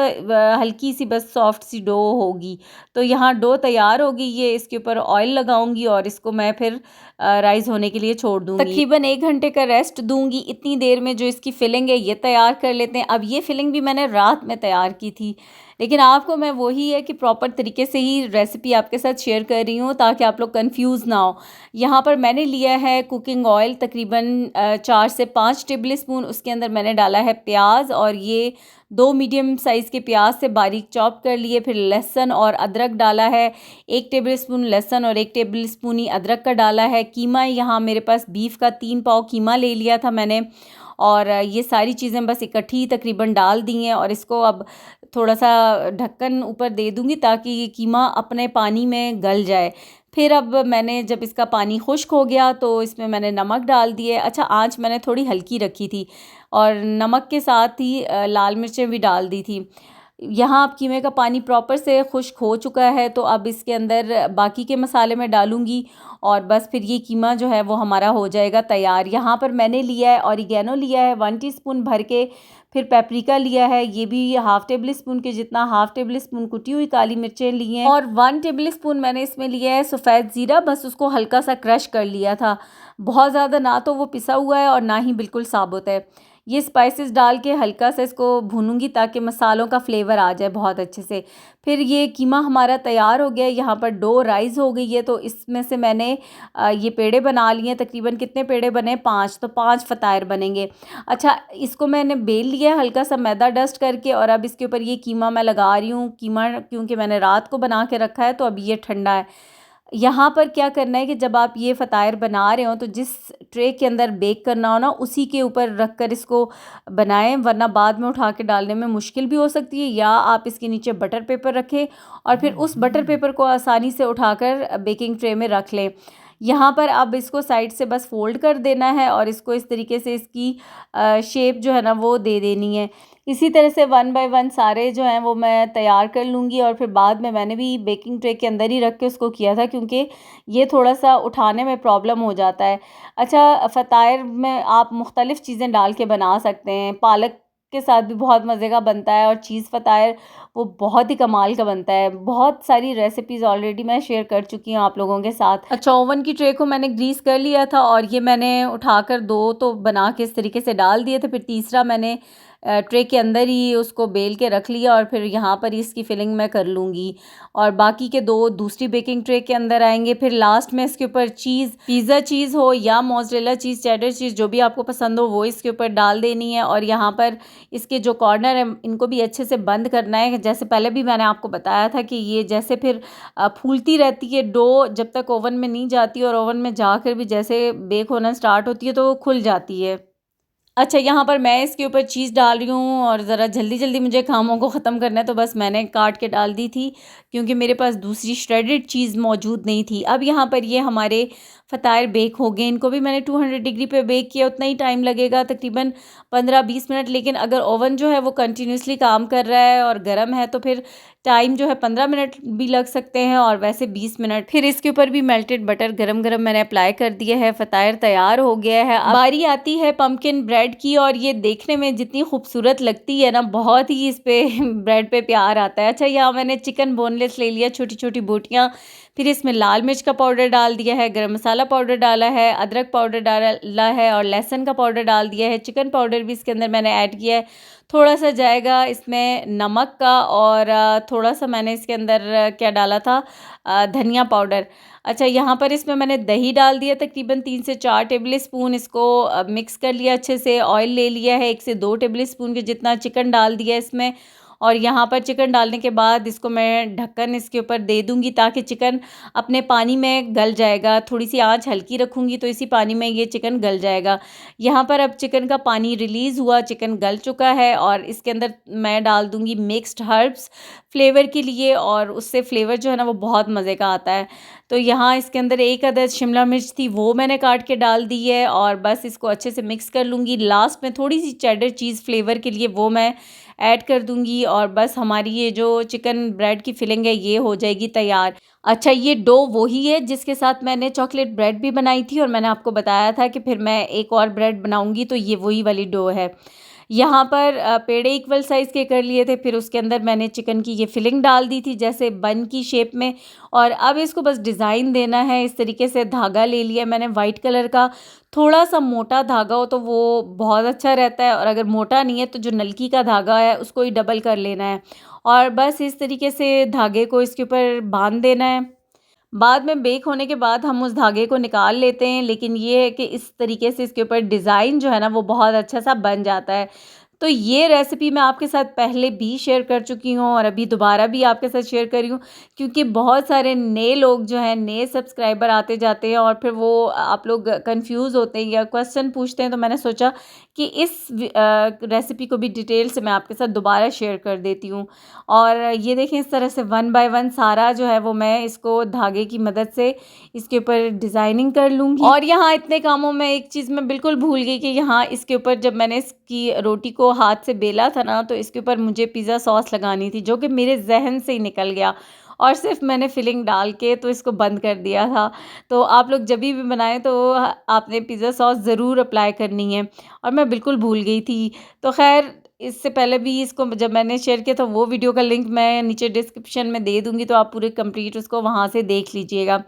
हल्की सी बस सॉफ्ट सी डो होगी। तो यहाँ डो तैयार होगी, ये इसके ऊपर ऑयल लगाऊंगी और इसको मैं फिर राइज़ होने के लिए छोड़ दूंगी। तकरीबन 1 घंटे का रेस्ट दूंगी। इतनी देर में जो इसकी फिलिंग है ये तैयार कर लेते हैं। अब ये फिलिंग भी मैंने रात में तैयार की थी, लेकिन आपको मैं वही है कि प्रॉपर तरीके से ही रेसिपी आपके साथ शेयर कर रही हूँ ताकि आप लोग कंफ्यूज ना हो। यहाँ पर मैंने लिया है कुकिंग ऑयल तकरीबन 4 से 5 टेबल स्पून। उसके अंदर मैंने डाला है प्याज, और ये 2 मीडियम साइज़ के प्याज से बारीक चॉप कर लिए। फिर लहसुन और अदरक डाला है, 1 टेबल स्पून लहसुन और 1 टेबल स्पून ही अदरक का डाला है। कीमा यहाँ मेरे पास बीफ का 3 पाव कीमा ले लिया था मैंने, और ये सारी चीज़ें बस इकट्ठी तकरीबन डाल दी हैं, और इसको अब थोड़ा सा ढक्कन ऊपर दे दूँगी ताकि ये कीमा अपने पानी में गल जाए। फिर अब मैंने जब इसका पानी खुश्क हो गया तो इसमें मैंने नमक डाल दिए। अच्छा, आँच मैंने थोड़ी हल्की रखी थी, और नमक के साथ ही लाल मिर्चें भी डाल दी थी। यहाँ अब कीमे का पानी प्रॉपर से खुश्क हो चुका है, तो अब इसके अंदर बाकी के मसाले मैं डालूँगी, और बस फिर ये कीमा जो है वो हमारा हो जाएगा तैयार। यहाँ पर मैंने लिया है ऑरिगेनो लिया है 1 टीस्पून भर के, फिर पेपरिका लिया है ये भी हाफ़ टेबल स्पून के जितना, हाफ़ टेबल स्पून कुटी हुई काली मिर्चें ली हैं, और 1 टेबल स्पून मैंने इसमें लिया है सफ़ेद ज़ीरा। बस उसको हल्का सा क्रश कर लिया था, बहुत ज़्यादा ना तो वो पिसा हुआ है और ना ही बिल्कुल साबुत है। ये स्पाइसेस डाल के हल्का सा इसको भूनूंगी ताकि मसालों का फ्लेवर आ जाए बहुत अच्छे से। फिर ये कीमा हमारा तैयार हो गया। यहाँ पर डो राइज़ हो गई है, तो इसमें से मैंने ये पेड़े बना लिए हैं। तकरीबन कितने पेड़े बने? 5, तो 5 फ़तायर बनेंगे। अच्छा, इसको मैंने बेल लिया हल्का सा मैदा डस्ट करके, और अब इसके ऊपर ये कीमा मैं लगा रही हूँ। कीमा क्योंकि मैंने रात को बना के रखा है तो अभी ये ठंडा है। यहाँ पर क्या करना है कि जब आप ये फ़तायर बना रहे हो तो जिस ट्रे के अंदर बेक करना हो ना उसी के ऊपर रख कर इसको बनाएं, वरना बाद में उठा के डालने में मुश्किल भी हो सकती है। या आप इसके नीचे बटर पेपर रखें और फिर उस बटर पेपर को आसानी से उठाकर बेकिंग ट्रे में रख लें। यहाँ पर अब इसको साइड से बस फोल्ड कर देना है और इसको इस तरीके से इसकी शेप जो है ना वो दे देनी है। इसी तरह से वन बाय वन सारे जो हैं वो मैं तैयार कर लूँगी और फिर बाद में मैंने भी बेकिंग ट्रे के अंदर ही रख के उसको किया था, क्योंकि ये थोड़ा सा उठाने में प्रॉब्लम हो जाता है। अच्छा, फ़तायर में आप मुख्तलिफ़ चीज़ें डाल के बना सकते हैं, पालक के साथ भी बहुत मज़े का बनता है और चीज़ फ़तायर वो बहुत ही कमाल का बनता है। बहुत सारी रेसिपीज़ ऑलरेडी मैं शेयर कर चुकी हूँ आप लोगों के साथ। अच्छा, ओवन की ट्रे को मैंने ग्रीस कर लिया था और ये मैंने उठाकर 2 तो बना के इस तरीके से डाल दिए थे, फिर तीसरा मैंने ट्रे के अंदर ही उसको बेल के रख लिया और फिर यहाँ पर इसकी फिलिंग मैं कर लूँगी और बाकी के 2 दूसरी बेकिंग ट्रे के अंदर आएंगे। फिर लास्ट में इसके ऊपर चीज़, पिज़्ज़ा चीज़ हो या मोज़रेला चीज़, चेडर चीज़, जो भी आपको पसंद हो वो इसके ऊपर डाल देनी है। और यहाँ पर इसके जो कॉर्नर है इनको भी अच्छे से बंद करना है। जैसे पहले भी मैंने आपको बताया था कि ये जैसे फिर फूलती रहती है डो जब तक ओवन में नहीं जाती, और ओवन में जाकर भी जैसे बेक होना स्टार्ट होती है तो वो खुल जाती है। अच्छा, यहाँ पर मैं इसके ऊपर चीज़ डाल रही हूँ और ज़रा जल्दी जल्दी मुझे कामों को ख़त्म करना है तो बस मैंने काट के डाल दी थी, क्योंकि मेरे पास दूसरी श्रेडेड चीज़ मौजूद नहीं थी। अब यहाँ पर ये हमारे फ़तायर बेक हो गए। इनको भी मैंने 200 डिग्री पे बेक किया, उतना ही टाइम लगेगा, तकरीबन 15-20 मिनट। लेकिन अगर ओवन जो है वो कंटिन्यूसली काम कर रहा है और गर्म है तो फिर टाइम जो है 15 मिनट भी लग सकते हैं और वैसे 20 मिनट। फिर इसके ऊपर भी मेल्टेड बटर गरम गरम मैंने अप्लाई कर दिया है। फ़तायर तैयार हो गया है। अब बारी आती है पम्पकिन ब्रेड की, और ये देखने में जितनी खूबसूरत लगती है ना, बहुत ही इस पे ब्रेड पे प्यार आता है। अच्छा, यहाँ मैंने चिकन बोनलेस ले लिया, छोटी छोटी बोटियाँ। फिर इसमें लाल मिर्च का पाउडर डाल दिया है, गरम मसाला पाउडर डाला है, अदरक पाउडर डाला है और लहसुन का पाउडर डाल दिया है। चिकन पाउडर भी इसके अंदर मैंने ऐड किया है। थोड़ा सा जाएगा इसमें नमक का, और थोड़ा सा मैंने इसके अंदर क्या डाला था, धनिया पाउडर। अच्छा, यहाँ पर इसमें मैंने दही डाल दिया, तकरीबन 3 से 4 टेबल स्पून। इसको मिक्स कर लिया अच्छे से। ऑयल ले लिया है 1 से 2 टेबल स्पून के जितना। चिकन डाल दिया इसमें, और यहाँ पर चिकन डालने के बाद इसको मैं ढक्कन इसके ऊपर दे दूँगी ताकि चिकन अपने पानी में गल जाएगा। थोड़ी सी आंच हल्की रखूँगी तो इसी पानी में ये चिकन गल जाएगा। यहाँ पर अब चिकन का पानी रिलीज़ हुआ, चिकन गल चुका है और इसके अंदर मैं डाल दूँगी मिक्स्ड हर्ब्स फ्लेवर के लिए, और उससे फ्लेवर जो है ना वो बहुत मज़े का आता है। तो यहाँ इसके अंदर 1 अदद शिमला मिर्च थी, वो मैंने काट के डाल दी है और बस इसको अच्छे से मिक्स कर लूँगी। लास्ट में थोड़ी सी चेडर चीज़ फ्लेवर के लिए वो मैं ऐड कर दूँगी, और बस हमारी ये जो चिकन ब्रेड की फिलिंग है ये हो जाएगी तैयार। अच्छा, ये डो वही है जिसके साथ मैंने चॉकलेट ब्रेड भी बनाई थी, और मैंने आपको बताया था कि फिर मैं एक और ब्रेड बनाऊँगी, तो ये वही वाली डो है। यहाँ पर पेड़े इक्वल साइज़ के कर लिए थे, फिर उसके अंदर मैंने चिकन की ये फिलिंग डाल दी थी जैसे बन की शेप में, और अब इसको बस डिज़ाइन देना है। इस तरीके से धागा ले लिया मैंने वाइट कलर का। थोड़ा सा मोटा धागा हो तो वो बहुत अच्छा रहता है, और अगर मोटा नहीं है तो जो नलकी का धागा है उसको ही डबल कर लेना है, और बस इस तरीके से धागे को इसके ऊपर बांध देना है। बाद में बेक होने के बाद हम उस धागे को निकाल लेते हैं, लेकिन ये है कि इस तरीके से इसके ऊपर डिज़ाइन जो है ना वो बहुत अच्छा सा बन जाता है। तो ये रेसिपी मैं आपके साथ पहले भी शेयर कर चुकी हूँ और अभी दोबारा भी आपके साथ शेयर कर रही हूँ, क्योंकि बहुत सारे नए लोग जो हैं, नए सब्सक्राइबर आते जाते हैं और फिर वो आप लोग कंफ्यूज होते हैं या क्वेश्चन पूछते हैं, तो मैंने सोचा कि इस रेसिपी को भी डिटेल से मैं आपके साथ दोबारा शेयर कर देती हूँ। और ये देखें, इस तरह से वन बाय वन सारा जो है वो मैं इसको धागे की मदद से इसके ऊपर डिज़ाइनिंग कर लूँगी। और यहाँ इतने कामों में एक चीज़ मैं बिल्कुल भूल गई कि यहाँ इसके ऊपर जब मैंने इसकी रोटी को हाथ से बेला था ना, तो इसके ऊपर मुझे पिज़्ज़ा सॉस लगानी थी, जो कि मेरे जहन से ही निकल गया, और सिर्फ मैंने फिलिंग डाल के तो इसको बंद कर दिया था। तो आप लोग जब भी बनाएं तो आपने पिज़्ज़ा सॉस ज़रूर अप्लाई करनी है, और मैं बिल्कुल भूल गई थी। तो खैर, इससे पहले भी इसको जब मैंने शेयर किया था वो वीडियो का लिंक मैं नीचे डिस्क्रिप्शन में दे दूँगी, तो आप पूरे कंप्लीट उसको वहाँ से देख लीजिएगा।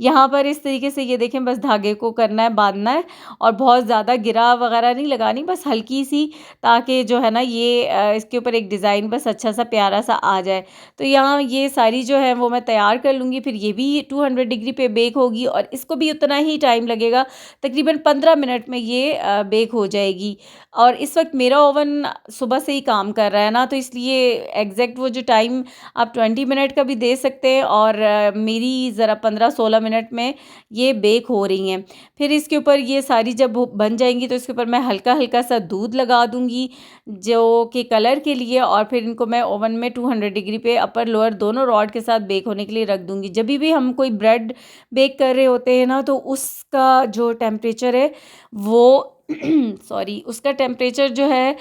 यहाँ पर इस तरीके से ये देखें, बस धागे को करना है, बांधना है और बहुत ज़्यादा गिरा वगैरह नहीं लगानी, बस हल्की सी, ताकि जो है ना ये इसके ऊपर एक डिज़ाइन बस अच्छा सा प्यारा सा आ जाए। तो यहाँ ये सारी जो है वो मैं तैयार कर लूँगी। फिर ये भी 200 डिग्री पे बेक होगी और इसको भी उतना ही टाइम लगेगा, तकरीबन 15 मिनट में ये बेक हो जाएगी। और इस वक्त मेरा ओवन सुबह से ही काम कर रहा है ना, तो इसलिए एग्जैक्ट वो जो टाइम आप 20 मिनट का भी दे सकते हैं और मेरी ज़रा 15-16 मिनट में ये बेक हो रही हैं। फिर इसके ऊपर ये सारी जब बन जाएंगी तो इसके ऊपर मैं हल्का हल्का सा दूध लगा दूंगी जो कि कलर के लिए, और फिर इनको मैं ओवन में 200 डिग्री पे अपर लोअर दोनों रॉड के साथ बेक होने के लिए रख दूंगी। जब भी हम कोई ब्रेड बेक कर रहे होते हैं ना, तो उसका जो टेम्परेचर है वो सॉरी, उसका टेम्परेचर जो है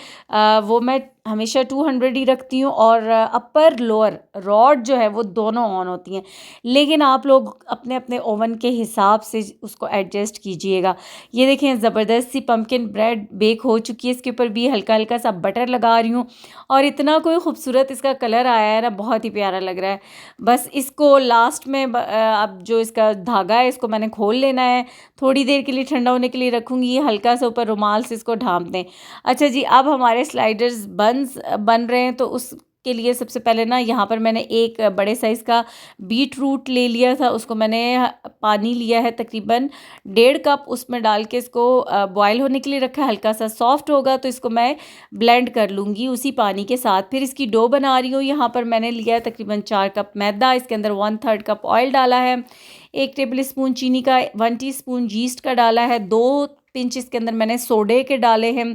वो मैं हमेशा 200 ही रखती हूँ और अपर लोअर रॉड जो है वो दोनों ऑन होती हैं। लेकिन आप लोग अपने अपने ओवन के हिसाब से उसको एडजस्ट कीजिएगा। ये देखें, ज़बरदस्त सी पम्पकिन ब्रेड बेक हो चुकी है। इसके ऊपर भी हल्का हल्का सा बटर लगा रही हूँ और इतना कोई खूबसूरत इसका कलर आया है ना, बहुत ही प्यारा लग रहा है। बस इसको लास्ट में अब जो इसका धागा है इसको मैंने खोल लेना है, थोड़ी देर के लिए ठंडा होने के लिए रखूँगी, हल्का सा ऊपर रुमाल से इसको ढाँप दें। अच्छा जी, अब हमारे स्लाइडर्स बन रहे हैं, तो उसके लिए सबसे पहले ना यहाँ पर मैंने एक बड़े साइज़ का बीट रूट ले लिया था, उसको मैंने पानी लिया है तकरीबन 1.5 कप, उसमें डाल के इसको बॉयल होने के लिए रखा है। हल्का सा सॉफ्ट होगा तो इसको मैं ब्लेंड कर लूँगी उसी पानी के साथ। फिर इसकी डो बना रही हूँ। यहाँ पर मैंने लिया है तकरीबन 4 कप मैदा, इसके अंदर 1/3 कप ऑयल डाला है, 1 टेबल स्पून चीनी का, 1 टीस्पून यीस्ट का डाला है, 2 पिंच इसके अंदर मैंने सोडे के डाले हैं,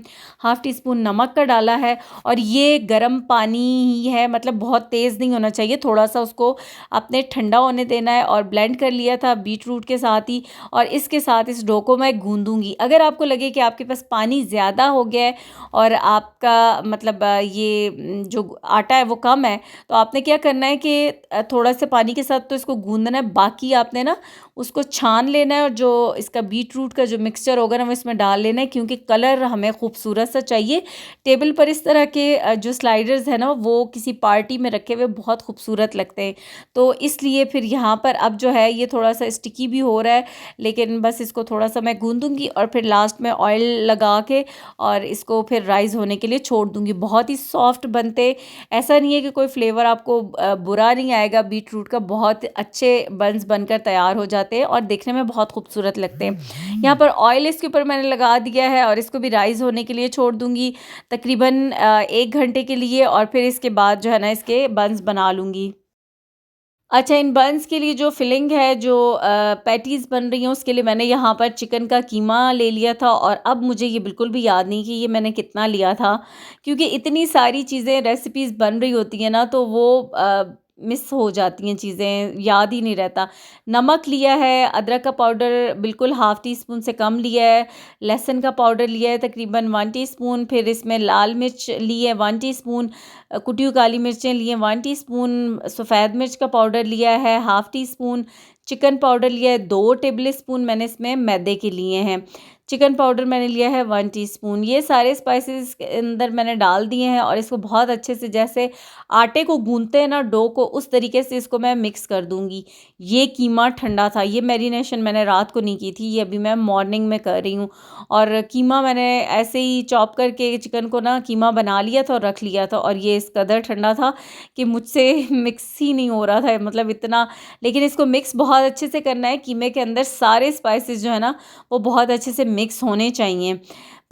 1/2 टीस्पून नमक का डाला है। और ये गर्म पानी ही है, मतलब बहुत तेज़ नहीं होना चाहिए, थोड़ा सा उसको आपने ठंडा होने देना है। और ब्लेंड कर लिया था बीट रूट के साथ ही, और इसके साथ इस डो को मैं गूंदूंगी। अगर आपको लगे कि आपके पास पानी ज़्यादा हो गया है और आपका मतलब ये जो आटा है वो कम है, तो आपने क्या करना है कि थोड़ा सा पानी के साथ तो इसको गूंदना है, बाकी आपने ना उसको छान लेना है और जो इसका बीट रूट का जो मिक्सचर होगा ना वो इसमें डाल लेना है, क्योंकि कलर हमें खूबसूरत सा चाहिए। टेबल पर इस तरह के जो स्लाइडर्स है ना वो किसी पार्टी में रखे हुए बहुत खूबसूरत लगते हैं, तो इसलिए फिर यहाँ पर अब जो है ये थोड़ा सा स्टिकी भी हो रहा है, लेकिन बस इसको थोड़ा सा मैं गूंदूंगी और फिर लास्ट में ऑयल लगा के और इसको फिर राइज़ होने के लिए छोड़ दूंगी। बहुत ही सॉफ्ट बनते, ऐसा नहीं है कि कोई फ्लेवर आपको बुरा नहीं आएगा, बीट रूट का बहुत अच्छे बंस बनकर तैयार हो जाते हैं और देखने में बहुत खूबसूरत लगते हैं। यहाँ पर ऑयल इसके ऊपर मैंने लगा दिया है और इसको भी राइज़ होने के लिए छोड़ दूंगी तकरीबन 1 घंटे के लिए, और फिर इसके बाद जो है ना इसके बंस बना लूँगी। अच्छा, इन बन्स के लिए जो फिलिंग है, जो पैटीज़ बन रही हैं, उसके लिए मैंने यहाँ पर चिकन का कीमा ले लिया था, और अब मुझे ये बिल्कुल भी याद नहीं कि ये मैंने कितना लिया था, क्योंकि इतनी सारी चीज़ें रेसिपीज़ बन रही होती हैं ना, तो वो मिस हो जाती हैं चीज़ें, याद ही नहीं रहता। नमक लिया है, अदरक का पाउडर बिल्कुल 1/2 टीस्पून से कम लिया है, लहसुन का पाउडर लिया है तकरीबन 1 टीस्पून, फिर इसमें लाल मिर्च ली है 1 टीस्पून, कुटी हुई काली मिर्चें लिए 1 टीस्पून, सफ़ेद मिर्च का पाउडर लिया है 1/2 टीस्पून, चिकन पाउडर लिया है 2 टेबल स्पून, मैंने इसमें मैदे के लिए हैं। चिकन पाउडर मैंने लिया है 1 टीस्पून। ये सारे स्पाइसेस के अंदर मैंने डाल दिए हैं और इसको बहुत अच्छे से, जैसे आटे को गूंथते हैं ना डो को, उस तरीके से इसको मैं मिक्स कर दूंगी। ये कीमा ठंडा था, ये मैरिनेशन मैंने रात को नहीं की थी, ये अभी मैं मॉर्निंग में कर रही हूँ। और कीमा मैंने ऐसे ही चॉप करके चिकन को ना कीमा बना लिया था और रख लिया था, और ये इस कदर ठंडा था कि मुझसे मिक्स ही नहीं हो रहा था, मतलब इतना। लेकिन इसको मिक्स बहुत अच्छे से करना है, कीमे के अंदर सारे स्पाइसेस जो है ना वो बहुत अच्छे से मिक्स होने चाहिए।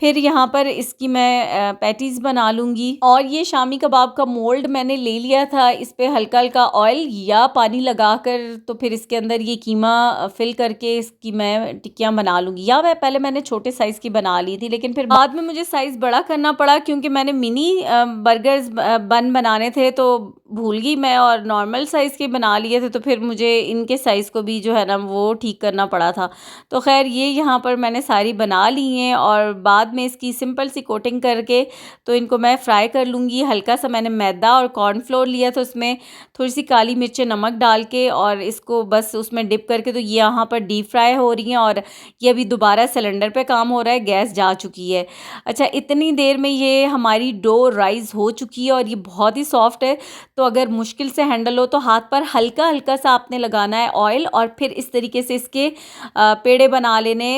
फिर यहाँ पर इसकी मैं पैटीज़ बना लूँगी, और ये शामी कबाब का मोल्ड मैंने ले लिया था, इस पे हल्का हल्का ऑयल या पानी लगाकर, तो फिर इसके अंदर ये कीमा फिल करके इसकी मैं टिक्कियाँ बना लूँगी। या मैं पहले मैंने छोटे साइज़ की बना ली थी, लेकिन फिर बाद में मुझे साइज़ बड़ा करना पड़ा, क्योंकि मैंने मिनी बर्गर्स बन बनाने थे तो भूल गई मैं, और नॉर्मल साइज़ के बना लिए थे, तो फिर मुझे इनके साइज़ को भी जो है ना वो ठीक करना पड़ा था। तो खैर ये यहाँ पर मैंने सारी बना ली हैं, और बाद में इसकी सिंपल सी कोटिंग करके तो इनको मैं फ्राई कर लूँगी। हल्का सा मैंने मैदा और कॉर्नफ्लोर लिया, तो उसमें थोड़ी सी काली मिर्चें नमक डाल के और इसको बस उसमें डिप करके, तो ये यहाँ पर डीप फ्राई हो रही हैं, और ये अभी दोबारा सिलेंडर पे काम हो रहा है, गैस जा चुकी है। अच्छा, इतनी देर में ये हमारी डो राइज़ हो चुकी है और ये बहुत ही सॉफ्ट है। तो तो अगर मुश्किल से हैंडल हो तो हाथ पर हल्का हल्का सा आपने लगाना है ऑयल, और फिर इस तरीके से इसके पेड़े बना लेने,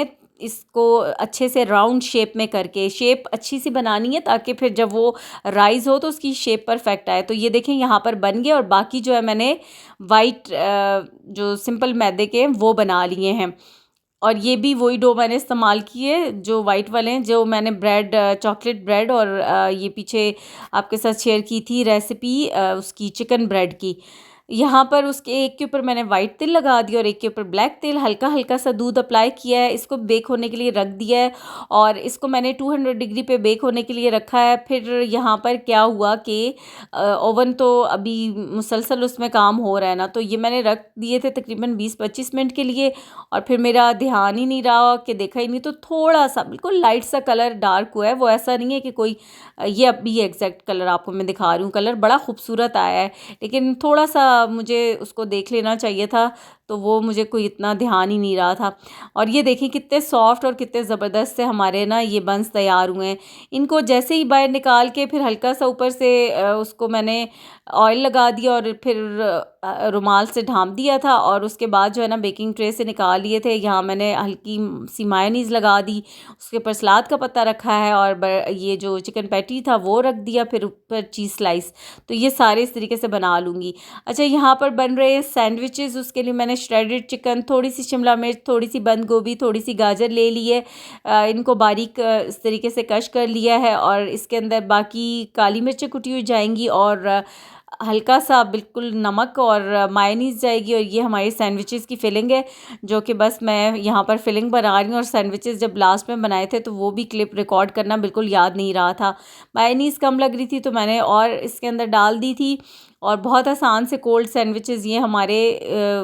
इसको अच्छे से राउंड शेप में करके। शेप अच्छी सी बनानी है ताकि फिर जब वो राइज़ हो तो उसकी शेप परफेक्ट आए। तो ये देखें यहाँ पर बन गए, और बाकी जो है मैंने वाइट जो सिंपल मैदे के वो बना लिए हैं। और ये भी वही डो मैंने इस्तेमाल किए जो वाइट वाले हैं, जो मैंने ब्रेड चॉकलेट ब्रेड और ये पीछे आपके साथ शेयर की थी रेसिपी उसकी चिकन ब्रेड की। यहाँ पर उसके एक के ऊपर मैंने वाइट तिल लगा दिया और एक के ऊपर ब्लैक तिल, हल्का हल्का सा दूध अप्लाई किया है, इसको बेक होने के लिए रख दिया है, और इसको मैंने 200 डिग्री पे बेक होने के लिए रखा है। फिर यहाँ पर क्या हुआ कि ओवन तो अभी मुसलसल उसमें काम हो रहा है ना, तो ये मैंने रख दिए थे तकरीबन 20-25 मिनट के लिए, और फिर मेरा ध्यान ही नहीं रहा कि देखा ही नहीं, तो थोड़ा सा बिल्कुल लाइट सा कलर डार्क हुआ है। वो ऐसा नहीं है कि कोई ये अभी एग्जैक्ट कलर आपको मैं दिखा रही हूँ, कलर बड़ा खूबसूरत आया है, लेकिन थोड़ा सा मुझे उसको देख लेना चाहिए था, तो वो मुझे कोई इतना ध्यान ही नहीं रहा था। और ये देखिए कितने सॉफ्ट और कितने ज़बरदस्त से हमारे ना ये बंस तैयार हुए हैं। इनको जैसे ही बाहर निकाल के फिर हल्का सा ऊपर से उसको मैंने ऑयल लगा दिया और फिर रुमाल से ढाँप दिया था, और उसके बाद जो है ना बेकिंग ट्रे से निकाल लिए थे। यहाँ मैंने हल्की सी मायोनीज़ लगा दी, उसके ऊपर सलाद का पत्ता रखा है, और ये जो चिकन पैटी था वो रख दिया, फिर ऊपर चीज़ स्लाइस। तो ये सारे इस तरीके से बना लूँगी। अच्छा, यहाँ पर बन रहे हैं सैंडविचेस। उसके लिए मैंने श्रेडेड चिकन, थोड़ी सी शिमला मिर्च, थोड़ी सी बंद गोभी, थोड़ी सी गाजर ले ली है, इनको बारीक इस तरीके से कश कर लिया है, और इसके अंदर बाकी काली मिर्चें कुटी हुई जाएंगी, और हल्का सा बिल्कुल नमक और मायोनीज़ जाएगी, और ये हमारी सैंडविचेस की फिलिंग है, जो कि बस मैं यहाँ पर फिलिंग बना रही हूँ। और सैंडविचेस जब लास्ट में बनाए थे तो वो भी क्लिप रिकॉर्ड करना बिल्कुल याद नहीं रहा था, मायोनीज़ कम लग रही थी तो मैंने और इसके अंदर डाल दी थी, और बहुत आसान से कोल्ड सैंडविचेस ये हमारे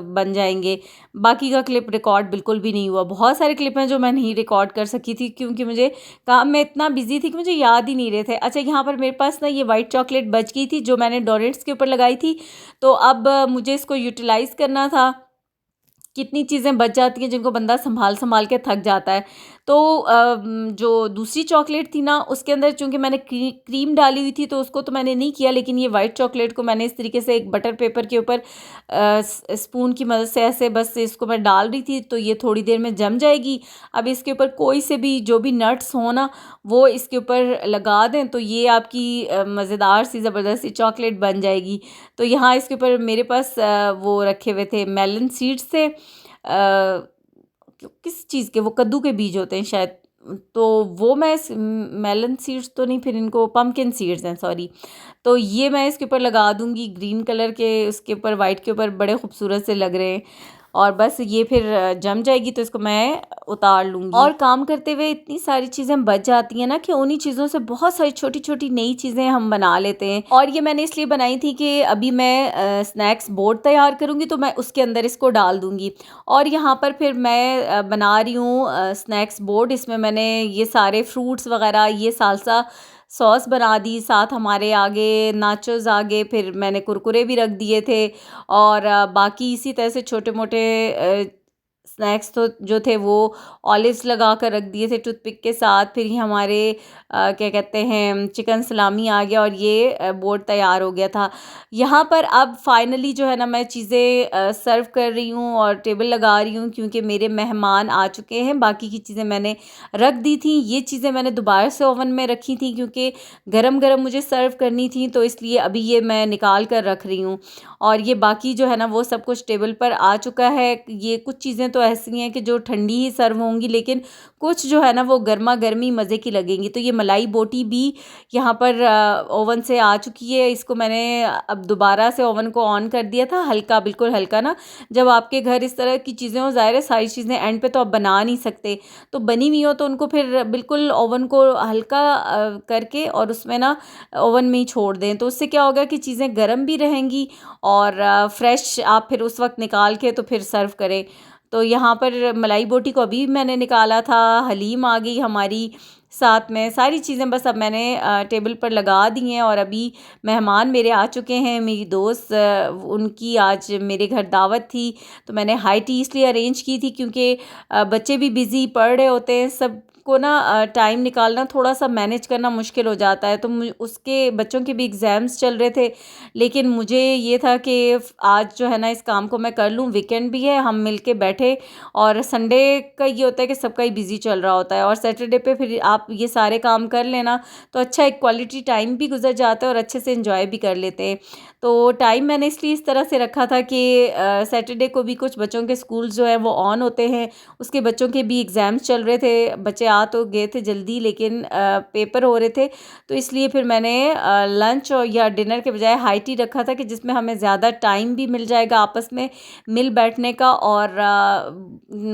बन जाएंगे। बाकी का क्लिप रिकॉर्ड बिल्कुल भी नहीं हुआ। बहुत सारे क्लिप हैं जो मैं नहीं रिकॉर्ड कर सकी थी, क्योंकि मुझे काम में इतना बिजी थी कि मुझे याद ही नहीं रहे थे। अच्छा, यहाँ पर मेरे पास ना ये वाइट चॉकलेट बच गई थी जो मैंने डोनट्स के ऊपर लगाई थी, तो अब मुझे इसको यूटिलाइज़ करना था। कितनी चीज़ें बच जाती हैं जिनको बंदा संभाल संभाल के थक जाता है। तो जो दूसरी चॉकलेट थी ना, उसके अंदर चूँकि मैंने क्रीम डाली हुई थी तो उसको तो मैंने नहीं किया, लेकिन ये वाइट चॉकलेट को मैंने इस तरीके से एक बटर पेपर के ऊपर स्पून की मदद से ऐसे बस इसको मैं डाल रही थी, तो ये थोड़ी देर में जम जाएगी। अब इसके ऊपर कोई से भी जो भी नट्स हो ना, वो इसके ऊपर लगा दें, तो ये आपकी मज़ेदार सी ज़बरदस्त सी चॉकलेट बन जाएगी। तो यहाँ इसके ऊपर मेरे पास वो रखे हुए थे मेलन सीड्स थे, किस चीज़ के, वो कद्दू के बीज होते हैं शायद, तो वो मैं इस मेलन सीड्स तो नहीं, फिर इनको पम्पकिन सीड्स हैं, सॉरी। तो ये मैं इसके ऊपर लगा दूंगी, ग्रीन कलर के उसके ऊपर वाइट के ऊपर बड़े खूबसूरत से लग रहे हैं, और बस ये फिर जम जाएगी तो इसको मैं उतार लूँगी। और काम करते हुए इतनी सारी चीज़ें बच जाती हैं ना कि उन्हीं चीज़ों से बहुत सारी छोटी छोटी नई चीज़ें हम बना लेते हैं। और ये मैंने इसलिए बनाई थी कि अभी मैं स्नैक्स बोर्ड तैयार करूँगी तो मैं उसके अंदर इसको डाल दूँगी। और यहाँ पर फिर मैं बना रही हूँ स्नैक्स बोर्ड। इसमें मैंने ये सारे फ्रूट्स वगैरह, ये सालसा सॉस बना दी, साथ हमारे आगे नाचोस आगे, फिर मैंने कुरकुरे भी रख दिए थे, और बाकी इसी तरह से छोटे मोटे स्नैक्स तो जो थे वो ऑलिव्स लगा कर रख दिए थे टूथपिक के साथ। फिर ये हमारे क्या कहते हैं चिकन सलामी आ गया, और ये बोर्ड तैयार हो गया था। यहाँ पर अब फाइनली जो है ना मैं चीज़ें सर्व कर रही हूँ और टेबल लगा रही हूँ, क्योंकि मेरे मेहमान आ चुके हैं। बाकी की चीज़ें मैंने रख दी थी, ये चीज़ें मैंने दोबारा से ओवन में रखी थी क्योंकि गरम गरम मुझे सर्व करनी थी, तो इसलिए अभी ये मैं निकाल कर रख रही हूँ। और ये बाकी जो है ना वो सब कुछ टेबल पर आ चुका है। ये कुछ चीज़ें तो ऐसी हैं कि जो ठंडी ही सर्व होंगी, लेकिन कुछ जो है ना वो गर्मा गर्मी मज़े की लगेंगी। तो ये मलाई बोटी भी यहाँ पर ओवन से आ चुकी है। इसको मैंने अब दोबारा से ओवन को ऑन कर दिया था, हल्का, बिल्कुल हल्का ना। जब आपके घर इस तरह की चीज़ें हो, ज़ाहिर है सारी चीज़ें एंड पे तो आप बना नहीं सकते, तो बनी हुई हो तो उनको फिर बिल्कुल ओवन को हल्का करके और उसमें ना ओवन में ही छोड़ दें, तो उससे क्या होगा कि चीज़ें गर्म भी रहेंगी और फ्रेश आप फिर उस वक्त निकाल के तो फिर सर्व करें। तो यहाँ पर मलाई बोटी को अभी मैंने निकाला था, हलीम आ गई हमारी साथ में, सारी चीज़ें बस अब मैंने टेबल पर लगा दी हैं। और अभी मेहमान मेरे आ चुके हैं, मेरी दोस्त उनकी आज मेरे घर दावत थी, तो मैंने हाई टी इसलिए अरेंज की थी क्योंकि बच्चे भी बिज़ी पढ़ रहे होते हैं, सबको को ना टाइम निकालना थोड़ा-सा मैनेज करना मुश्किल हो जाता है। तो उसके बच्चों के भी एग्ज़ाम्स चल रहे थे, लेकिन मुझे ये था कि आज जो है ना इस काम को मैं कर लूँ, वीकेंड भी है, हम मिल के बैठे। और संडे का ये होता है कि सबका ही बिज़ी चल रहा होता है, और सैटरडे पे फिर आप ये सारे काम कर लेना तो अच्छा एक क्वालिटी टाइम भी गुज़र जाता है और अच्छे से एंजॉय भी कर लेते हैं। तो टाइम मैंने इसलिए इस तरह से रखा था कि सैटरडे को भी कुछ बच्चों के स्कूल जो है वो ऑन होते हैं, उसके बच्चों के भी एग्ज़ाम्स चल रहे थे। बच्चे आ तो गए थे जल्दी, लेकिन पेपर हो रहे थे, तो इसलिए फिर मैंने लंच और या डिनर के बजाय हाई टी रखा था कि जिसमें हमें ज़्यादा टाइम भी मिल जाएगा आपस में मिल बैठने का, और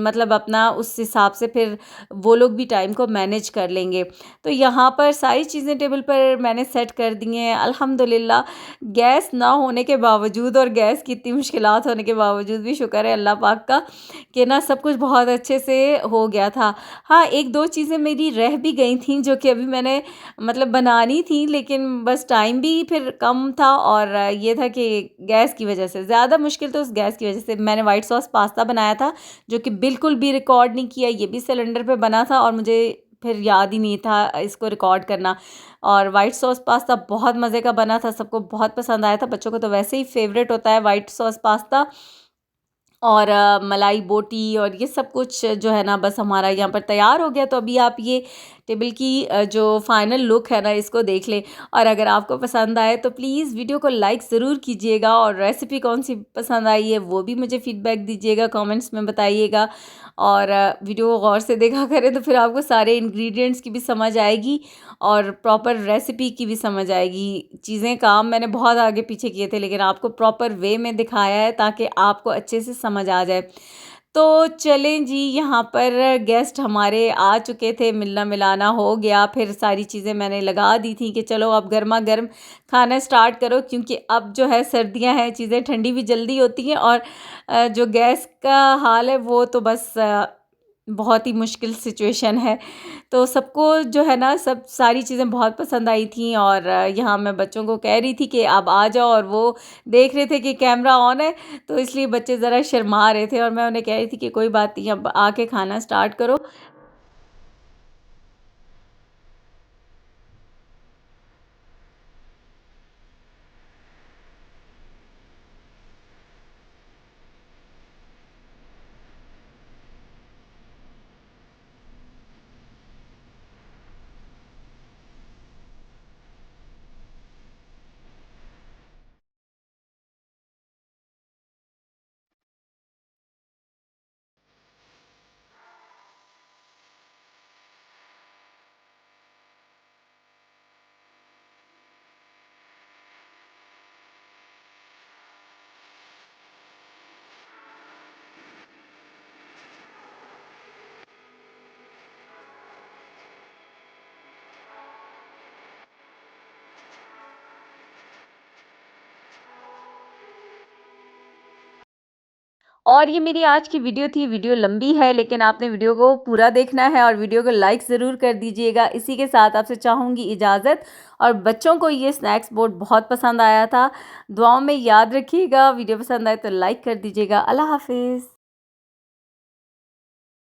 मतलब अपना उस हिसाब से फिर वो लोग भी टाइम को मैनेज कर लेंगे। तो यहाँ पर सारी चीज़ें टेबल पर मैंने सेट कर दी हैं अल्हम्दुलिल्लाह। गैस ना होने के बावजूद और गैस की इतनी मुश्किलात होने के बावजूद भी शुक्र है अल्लाह पाक का कि ना सब कुछ बहुत अच्छे से हो गया था। हाँ, 1-2 चीज़ें मेरी रह भी गई थीं जो कि अभी मैंने मतलब बनानी थी, लेकिन बस टाइम भी फिर कम था, और ये था कि गैस की वजह से ज़्यादा मुश्किल, तो उस गैस की वजह से मैंने वाइट सॉस पास्ता बनाया था जो कि बिल्कुल भी रिकॉर्ड नहीं किया। ये भी सिलेंडर पे बना था और मुझे फिर याद ही नहीं था इसको रिकॉर्ड करना। और वाइट सॉस पास्ता बहुत मज़े का बना था, सबको बहुत पसंद आया था। बच्चों को तो वैसे ही फेवरेट होता है वाइट सॉस पास्ता। और मलाई बोटी और ये सब कुछ जो है ना बस हमारा यहाँ पर तैयार हो गया। तो अभी आप ये टेबल की जो फाइनल लुक है ना इसको देख लें, और अगर आपको पसंद आए तो प्लीज़ वीडियो को लाइक ज़रूर कीजिएगा, और रेसिपी कौन सी पसंद आई है वो भी मुझे फीडबैक दीजिएगा, कमेंट्स में बताइएगा। और वीडियो को गौर से देखा करें तो फिर आपको सारे इंग्रेडिएंट्स की भी समझ आएगी और प्रॉपर रेसिपी की भी समझ आएगी। चीज़ें काम मैंने बहुत आगे पीछे किए थे, लेकिन आपको प्रॉपर वे में दिखाया है ताकि आपको अच्छे से समझ आ जाए। तो चलें जी, यहाँ पर गेस्ट हमारे आ चुके थे, मिलना मिलाना हो गया, फिर सारी चीज़ें मैंने लगा दी थी कि चलो अब गर्मा गर्म खाना स्टार्ट करो, क्योंकि अब जो है सर्दियाँ हैं, चीज़ें ठंडी भी जल्दी होती हैं, और जो गैस का हाल है वो तो बस बहुत ही मुश्किल सिचुएशन है। तो सबको जो है ना सब सारी चीज़ें बहुत पसंद आई थी, और यहाँ मैं बच्चों को कह रही थी कि अब आ जाओ, और वो देख रहे थे कि कैमरा ऑन है, तो इसलिए बच्चे ज़रा शर्मा रहे थे, और मैं उन्हें कह रही थी कि कोई बात नहीं, अब आके खाना स्टार्ट करो। और ये मेरी आज की वीडियो थी। वीडियो लंबी है, लेकिन आपने वीडियो को पूरा देखना है, और वीडियो को लाइक ज़रूर कर दीजिएगा। इसी के साथ आपसे चाहूँगी इजाज़त, और बच्चों को ये स्नैक्स बोर्ड बहुत पसंद आया था। दुआओं में याद रखिएगा। वीडियो पसंद आए तो लाइक कर दीजिएगा। अल्लाह हाफ़िज़।